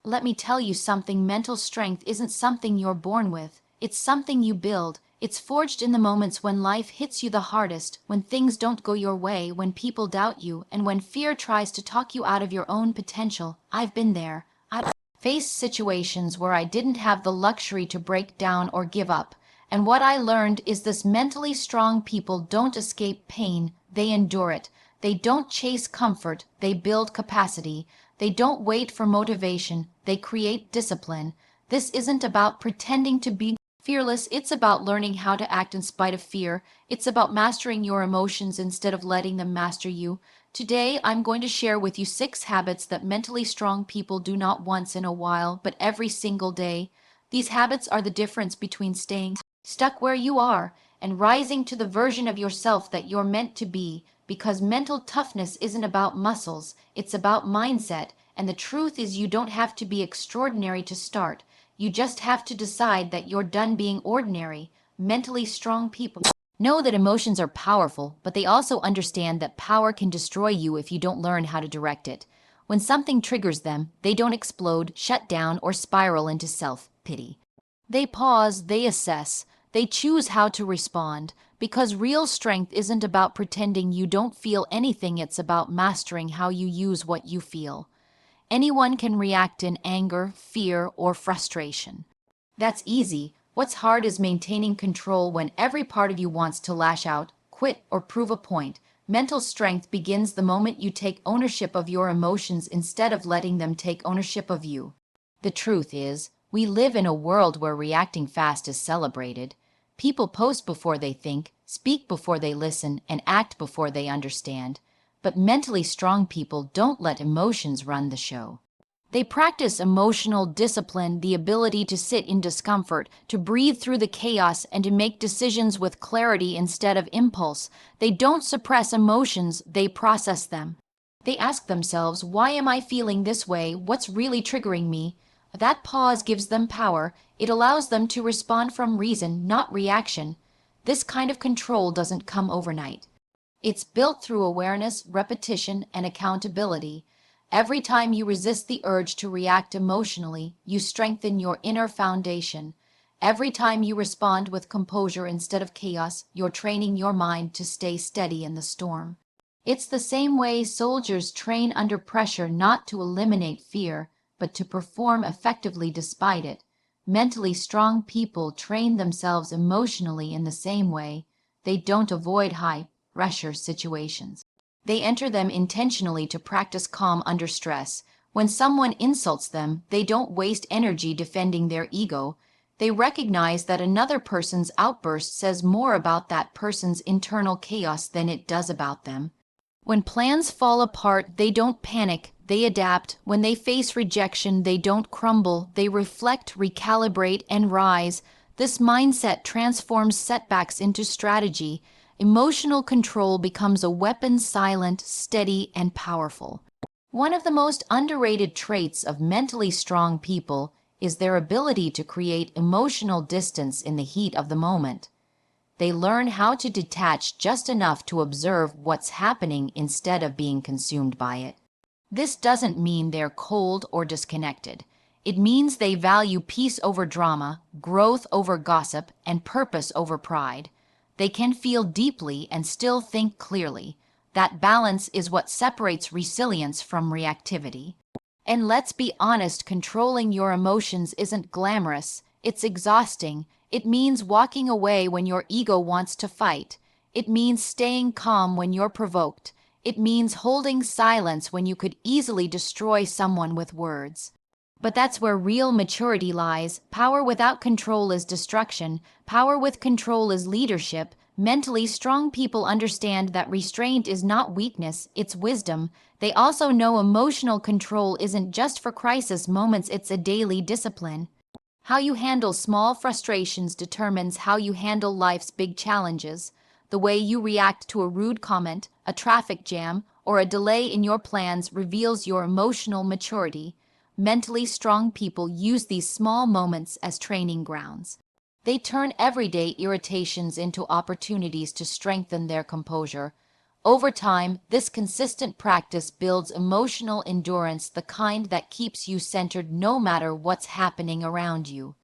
let me tell you something. Mental strength isn't something you're born with. It's something you build. It's forged in the moments when life hits you the hardest, when things don't go your way, when people doubt you, and when fear tries to talk you out of your own potential. I've been there. I've faced situations where I didn't have the luxury to break down or give up. And what I learned is this: mentally strong people don't escape pain, they endure it. They don't chase comfort, they build capacity. They don't wait for motivation, they create discipline. This isn't about pretending to be fearless, it's about learning how to act in spite of fear. It's about mastering your emotions instead of letting them master you. Today, I'm going to share with you 6 habits that mentally strong people do not once in a while, but every single day. These habits are the difference between staying stuck where you are and rising to the version of yourself that you're meant to be, because mental toughness isn't about muscles, it's about mindset. And the truth is, you don't have to be extraordinary to start. You just have to decide that you're done being ordinary. Mentally strong people know that emotions are powerful, but they also understand that power can destroy you if you don't learn how to direct it. When something triggers them, they don't explode, shut down, or spiral into self-pity. They pause, they assess, they choose how to respond, because real strength isn't about pretending you don't feel anything, it's about mastering how you use what you feel. Anyone can react in anger, fear, or frustration. That's easy. What's hard is maintaining control when every part of you wants to lash out, quit, or prove a point. Mental strength begins the moment you take ownership of your emotions instead of letting them take ownership of you. The truth is, we live in a world where reacting fast is celebrated. People post before they think, speak before they listen, and act before they understand. But mentally strong people don't let emotions run the show. They practice emotional discipline, the ability to sit in discomfort, to breathe through the chaos, and to make decisions with clarity instead of impulse. They don't suppress emotions, they process them. They ask themselves, why am I feeling this way? What's really triggering me? That pause gives them power. It allows them to respond from reason, not reaction. This kind of control doesn't come overnight. It's built through awareness, repetition, and accountability. Every time you resist the urge to react emotionally, you strengthen your inner foundation. Every time you respond with composure instead of chaos, you're training your mind to stay steady in the storm. It's the same way soldiers train under pressure, not to eliminate fear, but to perform effectively despite it. Mentally strong people train themselves emotionally in the same way. They don't avoid high-pressure situations. They enter them intentionally to practice calm under stress. When someone insults them, they don't waste energy defending their ego. They recognize that another person's outburst says more about that person's internal chaos than it does about them. When plans fall apart, they don't panic, they adapt. When they face rejection, they don't crumble, they reflect, recalibrate, and rise. This mindset transforms setbacks into strategy. Emotional control becomes a weapon, silent, steady, and powerful. One of the most underrated traits of mentally strong people is their ability to create emotional distance in the heat of the moment. They learn how to detach just enough to observe what's happening instead of being consumed by it. This doesn't mean they're cold or disconnected. It means they value peace over drama, growth over gossip, and purpose over pride. They can feel deeply and still think clearly. That balance is what separates resilience from reactivity. And let's be honest, controlling your emotions isn't glamorous. It's exhausting. It means walking away when your ego wants to fight. It means staying calm when you're provoked. It means holding silence when you could easily destroy someone with words. But that's where real maturity lies. Power without control is destruction. Power with control is leadership. Mentally strong people understand that restraint is not weakness, it's wisdom. They also know emotional control isn't just for crisis moments, it's a daily discipline. How you handle small frustrations determines how you handle life's big challenges. The way you react to a rude comment, a traffic jam, or a delay in your plans reveals your emotional maturity. Mentally strong people use these small moments as training grounds. They turn everyday irritations into opportunities to strengthen their composure. Over time, this consistent practice builds emotional endurance, the kind that keeps you centered no matter what's happening around you.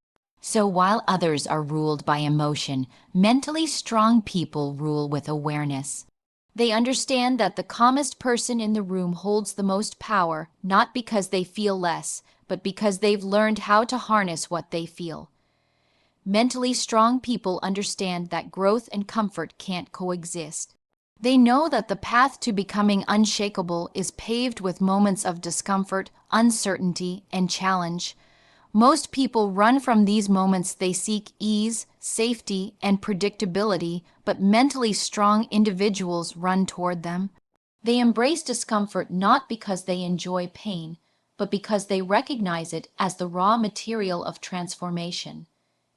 So while others are ruled by emotion, mentally strong people rule with awareness. They understand that the calmest person in the room holds the most power, not because they feel less, but because they've learned how to harness what they feel. Mentally strong people understand that growth and comfort can't coexist. They know that the path to becoming unshakable is paved with moments of discomfort, uncertainty, and challenge. Most people run from these moments. They seek ease, safety, and predictability, but mentally strong individuals run toward them. They embrace discomfort not because they enjoy pain, but because they recognize it as the raw material of transformation.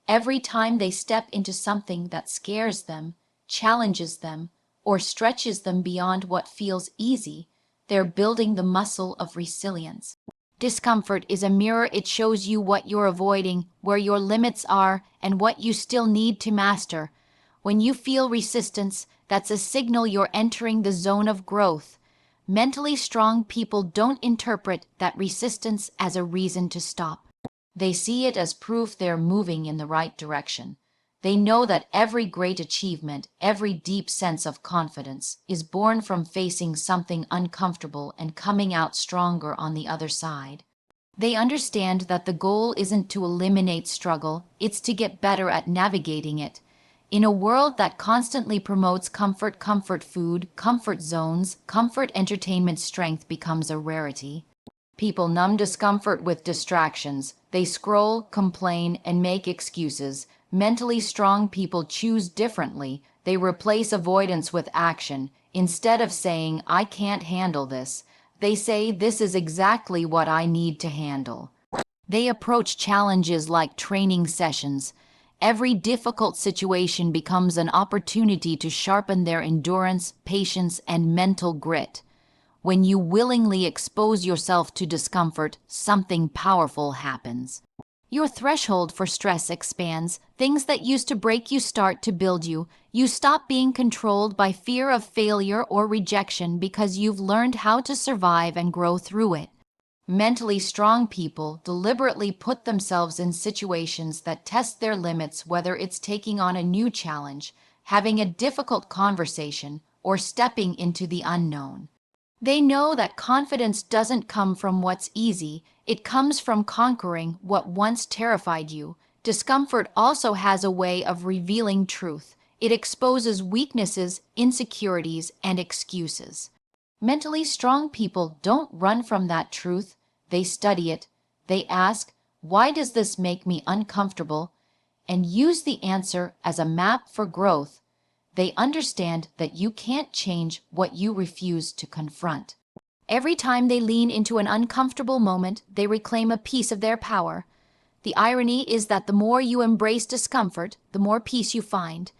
Every time they step into something that scares them, challenges them, or stretches them beyond what feels easy, they're building the muscle of resilience. Discomfort is a mirror. It shows you what you're avoiding, where your limits are, and what you still need to master. When you feel resistance, that's a signal you're entering the zone of growth. Mentally strong people don't interpret that resistance as a reason to stop. They see it as proof they're moving in the right direction. They know that every great achievement, every deep sense of confidence, is born from facing something uncomfortable and coming out stronger on the other side. They understand that the goal isn't to eliminate struggle, it's to get better at navigating it. In a world that constantly promotes comfort food, comfort zones, comfort entertainment, strength becomes a rarity. People numb discomfort with distractions. They scroll, complain, and make excuses. Mentally strong people choose differently. They replace avoidance with action. Instead of saying, "I can't handle this," they say, "This is exactly what I need to handle." They approach challenges like training sessions. Every difficult situation becomes an opportunity to sharpen their endurance, patience, and mental grit. When you willingly expose yourself to discomfort, something powerful happens. Your threshold for stress expands. Things that used to break you start to build you. You stop being controlled by fear of failure or rejection because you've learned how to survive and grow through it. Mentally strong people deliberately put themselves in situations that test their limits, whether it's taking on a new challenge, having a difficult conversation, or stepping into the unknown. They know that confidence doesn't come from what's easy, it comes from conquering what once terrified you. Discomfort also has a way of revealing truth. It exposes weaknesses, insecurities, and excuses. Mentally strong people don't run from that truth. They study it. They ask, "Why does this make me uncomfortable?" and use the answer as a map for growth. They understand that you can't change what you refuse to confront. Every time they lean into an uncomfortable moment, they reclaim a piece of their power. The irony is that the more you embrace discomfort, the more peace you find.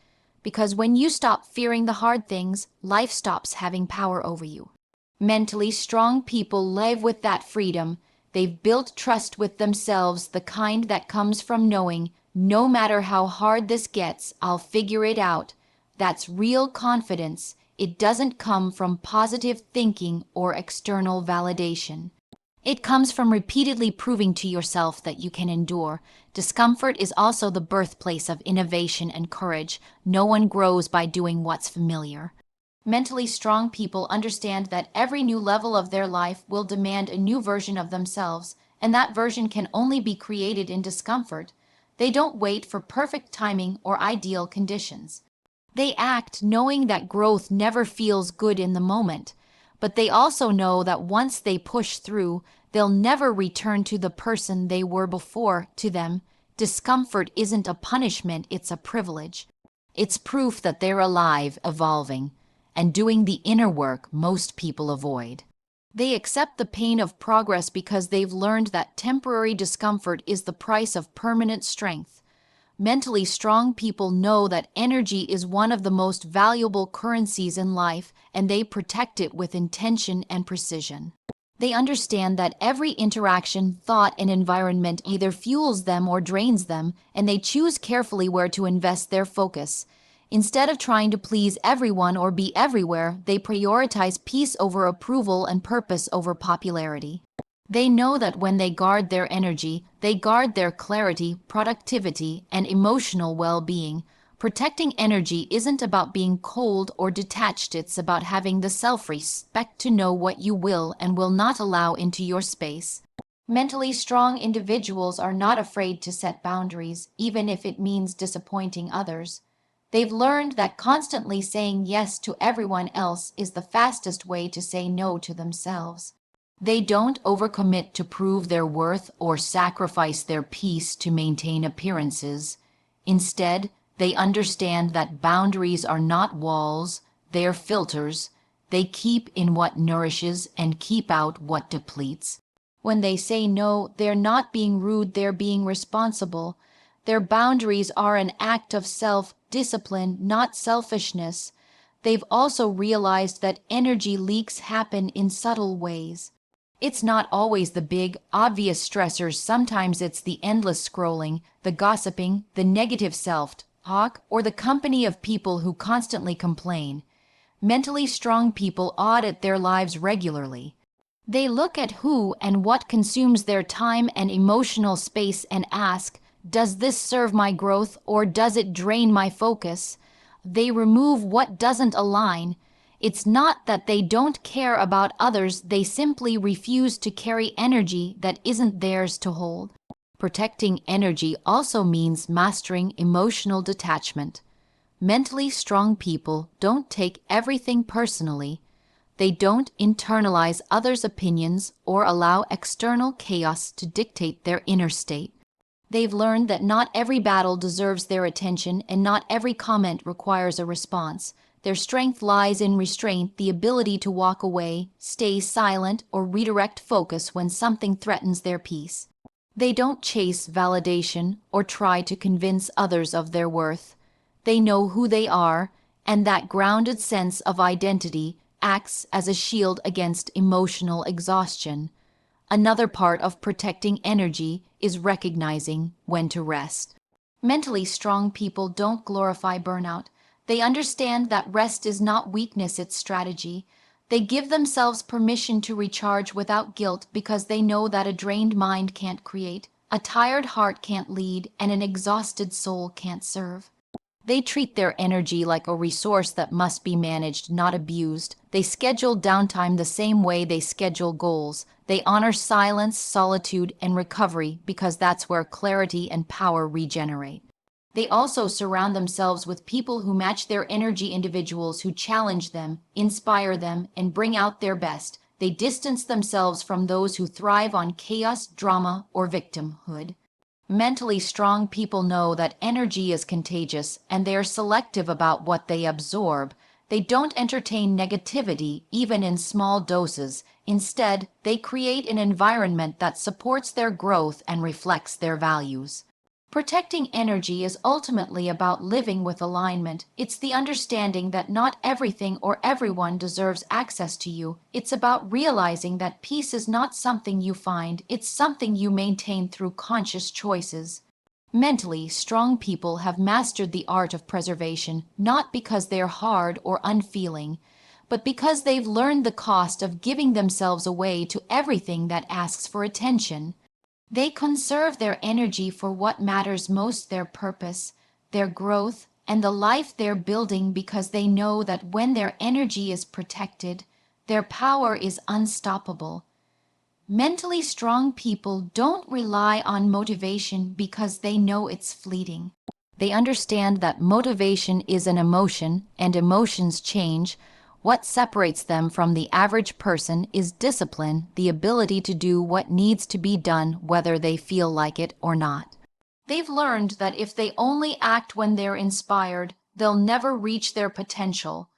Because when you stop fearing the hard things, life stops having power over you. Mentally strong people live with that freedom. They've built trust with themselves, the kind that comes from knowing, no matter how hard this gets, I'll figure it out. That's real confidence. It doesn't come from positive thinking or external validation. It comes from repeatedly proving to yourself that you can endure. Discomfort is also the birthplace of innovation and courage. No one grows by doing what's familiar. Mentally strong people understand that every new level of their life will demand a new version of themselves, and that version can only be created in discomfort. They don't wait for perfect timing or ideal conditions. They act knowing that growth never feels good in the moment, but they also know that once they push through, they'll never return to the person they were before. To them, discomfort isn't a punishment, it's a privilege. It's proof that they're alive, evolving, and doing the inner work most people avoid. They accept the pain of progress because they've learned that temporary discomfort is the price of permanent strength. Mentally strong people know that energy is one of the most valuable currencies in life, and they protect it with intention and precision. They understand that every interaction, thought, and environment either fuels them or drains them, and they choose carefully where to invest their focus. Instead of trying to please everyone or be everywhere, they prioritize peace over approval and purpose over popularity. They know that when they guard their energy, they guard their clarity, productivity, and emotional well-being. Protecting energy isn't about being cold or detached, it's about having the self-respect to know what you will and will not allow into your space. Mentally strong individuals are not afraid to set boundaries, even if it means disappointing others. They've learned that constantly saying yes to everyone else is the fastest way to say no to themselves. They don't overcommit to prove their worth or sacrifice their peace to maintain appearances. Instead, they understand that boundaries are not walls, they're filters. They keep in what nourishes and keep out what depletes. When they say no, they're not being rude, they're being responsible. Their boundaries are an act of self-discipline, not selfishness. They've also realized that energy leaks happen in subtle ways. It's not always the big, obvious stressors. Sometimes it's the endless scrolling, the gossiping, the negative self-talk, or the company of people who constantly complain. Mentally strong people audit their lives regularly. They look at who and what consumes their time and emotional space and ask, does this serve my growth or does it drain my focus? They remove what doesn't align. It's not that they don't care about others, they simply refuse to carry energy that isn't theirs to hold. Protecting energy also means mastering emotional detachment. Mentally strong people don't take everything personally. They don't internalize others' opinions or allow external chaos to dictate their inner state. They've learned that not every battle deserves their attention and not every comment requires a response. Their strength lies in restraint, the ability to walk away, stay silent, or redirect focus when something threatens their peace. They don't chase validation or try to convince others of their worth. They know who they are, and that grounded sense of identity acts as a shield against emotional exhaustion. Another part of protecting energy is recognizing when to rest. Mentally strong people don't glorify burnout. They understand that rest is not weakness, it's strategy. They give themselves permission to recharge without guilt because they know that a drained mind can't create, a tired heart can't lead, and an exhausted soul can't serve. They treat their energy like a resource that must be managed, not abused. They schedule downtime the same way they schedule goals. They honor silence, solitude, and recovery because that's where clarity and power regenerate. They also surround themselves with people who match their energy, individuals who challenge them, inspire them, and bring out their best. They distance themselves from those who thrive on chaos, drama, or victimhood. Mentally strong people know that energy is contagious, and they are selective about what they absorb. They don't entertain negativity, even in small doses. Instead, they create an environment that supports their growth and reflects their values. Protecting energy is ultimately about living with alignment. It's the understanding that not everything or everyone deserves access to you. It's about realizing that peace is not something you find, it's something you maintain through conscious choices. Mentally strong people have mastered the art of preservation, not because they're hard or unfeeling, but because they've learned the cost of giving themselves away to everything that asks for attention. They conserve their energy for what matters most, their purpose, their growth, and the life they're building, because they know that when their energy is protected, their power is unstoppable. Mentally strong people don't rely on motivation because they know it's fleeting. They understand that motivation is an emotion, and emotions change. What separates them from the average person is discipline, the ability to do what needs to be done whether they feel like it or not. They've learned that if they only act when they're inspired, they'll never reach their potential.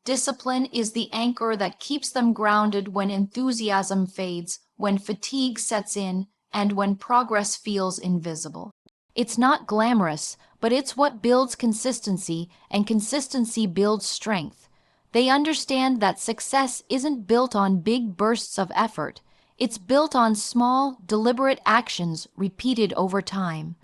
Discipline is the anchor that keeps them grounded when enthusiasm fades, when fatigue sets in, and when progress feels invisible. It's not glamorous, but it's what builds consistency, and consistency builds strength. They understand that success isn't built on big bursts of effort. It's built on small, deliberate actions repeated over time.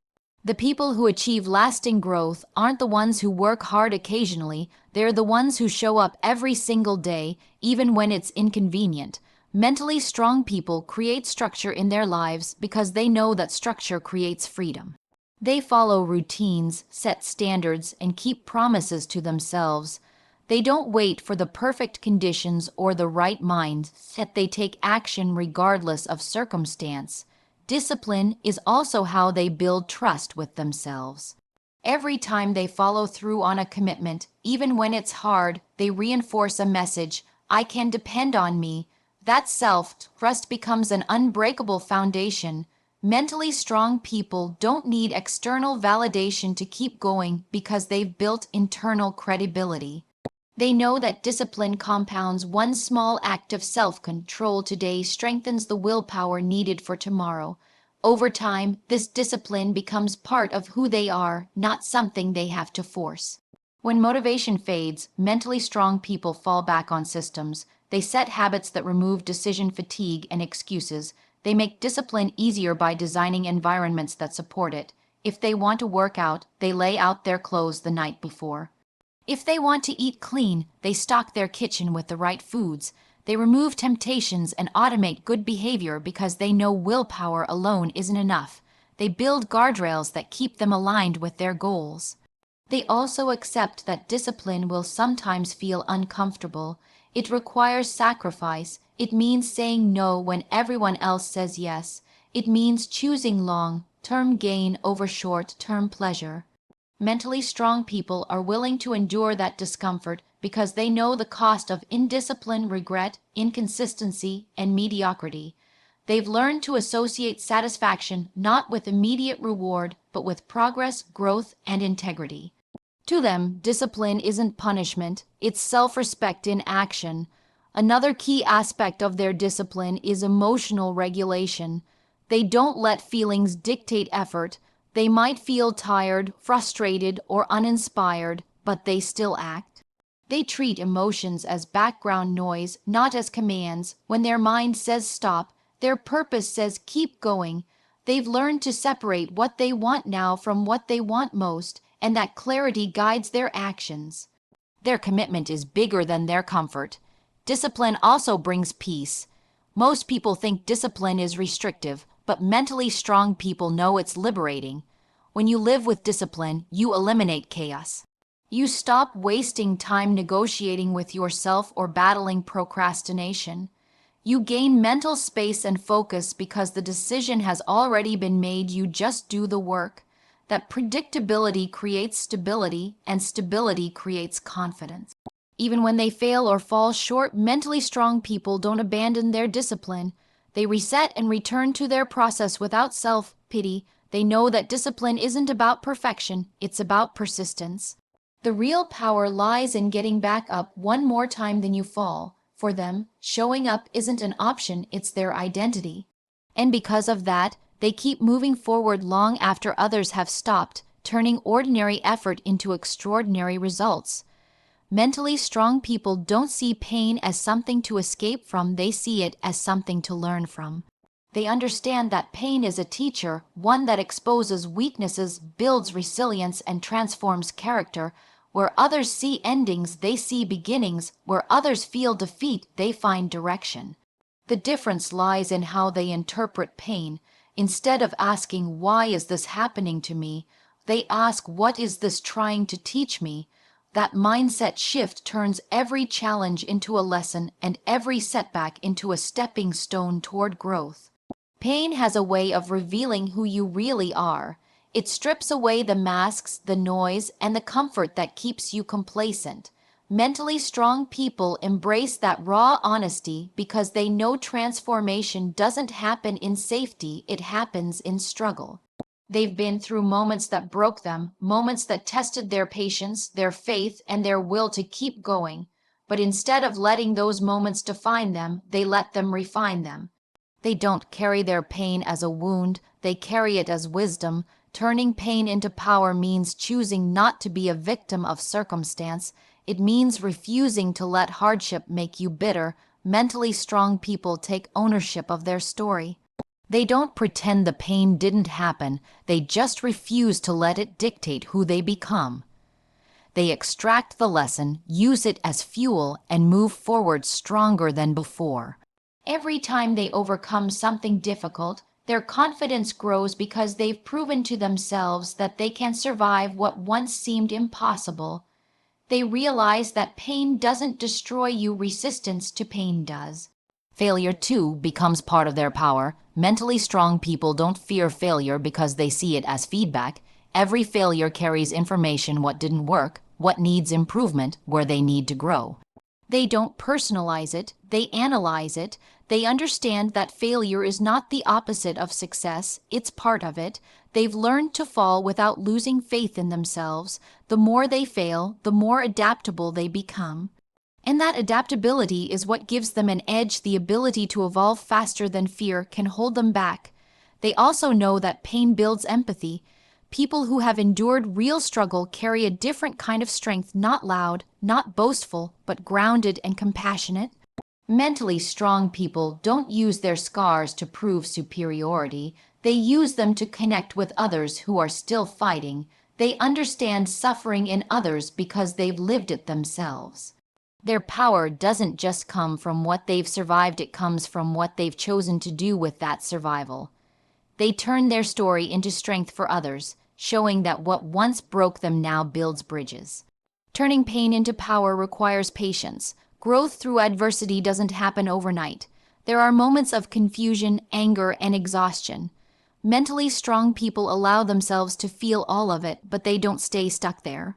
The people who achieve lasting growth aren't the ones who work hard occasionally, they're the ones who show up every single day, even when it's inconvenient. Mentally strong people create structure in their lives because they know that structure creates freedom. They follow routines, set standards, and keep promises to themselves. They don't wait for the perfect conditions or the right mindset. They take action regardless of circumstance. Discipline is also how they build trust with themselves. Every time they follow through on a commitment, even when it's hard, they reinforce a message: I can depend on me. That self-trust becomes an unbreakable foundation. Mentally strong people don't need external validation to keep going because they've built internal credibility. They know that discipline compounds. One small act of self-control today strengthens the willpower needed for tomorrow. Over time, this discipline becomes part of who they are, not something they have to force. When motivation fades, mentally strong people fall back on systems. They set habits that remove decision fatigue and excuses. They make discipline easier by designing environments that support it. If they want to work out, they lay out their clothes the night before. If they want to eat clean, they stock their kitchen with the right foods. They remove temptations and automate good behavior because they know willpower alone isn't enough. They build guardrails that keep them aligned with their goals. They also accept that discipline will sometimes feel uncomfortable. It requires sacrifice. It means saying no when everyone else says yes. It means choosing long-term gain over short-term pleasure. Mentally strong people are willing to endure that discomfort because they know the cost of indiscipline, regret, inconsistency, and mediocrity. They've learned to associate satisfaction not with immediate reward, but with progress, growth, and integrity. To them, discipline isn't punishment, it's self-respect in action. Another key aspect of their discipline is emotional regulation. They don't let feelings dictate effort. They might feel tired, frustrated, or uninspired, but they still act. They treat emotions as background noise, not as commands. When their mind says stop, their purpose says keep going. They've learned to separate what they want now from what they want most, and that clarity guides their actions. Their commitment is bigger than their comfort. Discipline also brings peace. Most people think discipline is restrictive, but mentally strong people know it's liberating. When you live with discipline, you eliminate chaos. You stop wasting time negotiating with yourself or battling procrastination. You gain mental space and focus because the decision has already been made. You just do the work. That predictability creates stability, and stability creates confidence. Even when they fail or fall short, mentally strong people don't abandon their discipline. They reset and return to their process without self-pity. They know that discipline isn't about perfection, it's about persistence. The real power lies in getting back up one more time than you fall. For them, showing up isn't an option, it's their identity. And because of that, they keep moving forward long after others have stopped, turning ordinary effort into extraordinary results. Mentally strong people don't see pain as something to escape from, they see it as something to learn from. They understand that pain is a teacher, one that exposes weaknesses, builds resilience, and transforms character. Where others see endings, they see beginnings. Where others feel defeat, they find direction. The difference lies in how they interpret pain. Instead of asking, "Why is this happening to me?" they ask, "What is this trying to teach me?" That mindset shift turns every challenge into a lesson and every setback into a stepping stone toward growth. Pain has a way of revealing who you really are. It strips away the masks, the noise, and the comfort that keeps you complacent. Mentally strong people embrace that raw honesty because they know transformation doesn't happen in safety, it happens in struggle. They've been through moments that broke them, moments that tested their patience, their faith, and their will to keep going. But instead of letting those moments define them, they let them refine them. They don't carry their pain as a wound, they carry it as wisdom. Turning pain into power means choosing not to be a victim of circumstance. It means refusing to let hardship make you bitter. Mentally strong people take ownership of their story. They don't pretend the pain didn't happen, they just refuse to let it dictate who they become. They extract the lesson, use it as fuel, and move forward stronger than before. Every time they overcome something difficult, their confidence grows because they've proven to themselves that they can survive what once seemed impossible. They realize that pain doesn't destroy you, resistance to pain does. Failure, too, becomes part of their power. Mentally strong people don't fear failure because they see it as feedback. Every failure carries information: what didn't work, what needs improvement, where they need to grow. They don't personalize it, they analyze it. They understand that failure is not the opposite of success, it's part of it. They've learned to fall without losing faith in themselves. The more they fail, the more adaptable they become. And that adaptability is what gives them an edge. The ability to evolve faster than fear can hold them back. They also know that pain builds empathy. People who have endured real struggle carry a different kind of strength, not loud, not boastful, but grounded and compassionate. Mentally strong people don't use their scars to prove superiority. They use them to connect with others who are still fighting. They understand suffering in others because they've lived it themselves. Their power doesn't just come from what they've survived, it comes from what they've chosen to do with that survival. They turn their story into strength for others, showing that what once broke them now builds bridges. Turning pain into power requires patience. Growth through adversity doesn't happen overnight. There are moments of confusion, anger, and exhaustion. Mentally strong people allow themselves to feel all of it, but they don't stay stuck there.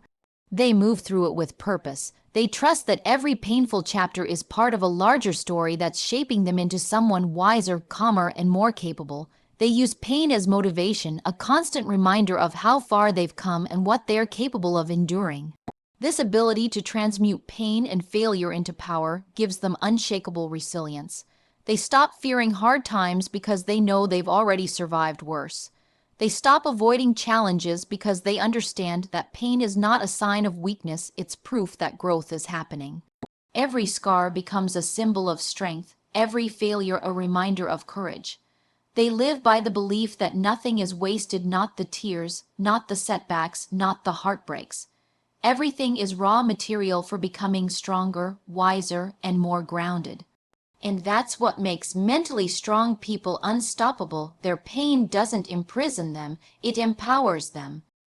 They move through it with purpose. They trust that every painful chapter is part of a larger story that's shaping them into someone wiser, calmer, and more capable. They use pain as motivation, a constant reminder of how far they've come and what they're capable of enduring. This ability to transmute pain and failure into power gives them unshakable resilience. They stop fearing hard times because they know they've already survived worse. They stop avoiding challenges because they understand that pain is not a sign of weakness, it's proof that growth is happening. Every scar becomes a symbol of strength, every failure a reminder of courage. They live by the belief that nothing is wasted, not the tears, not the setbacks, not the heartbreaks. Everything is raw material for becoming stronger, wiser, and more grounded. And that's what makes mentally strong people unstoppable. Their pain doesn't imprison them, it empowers them.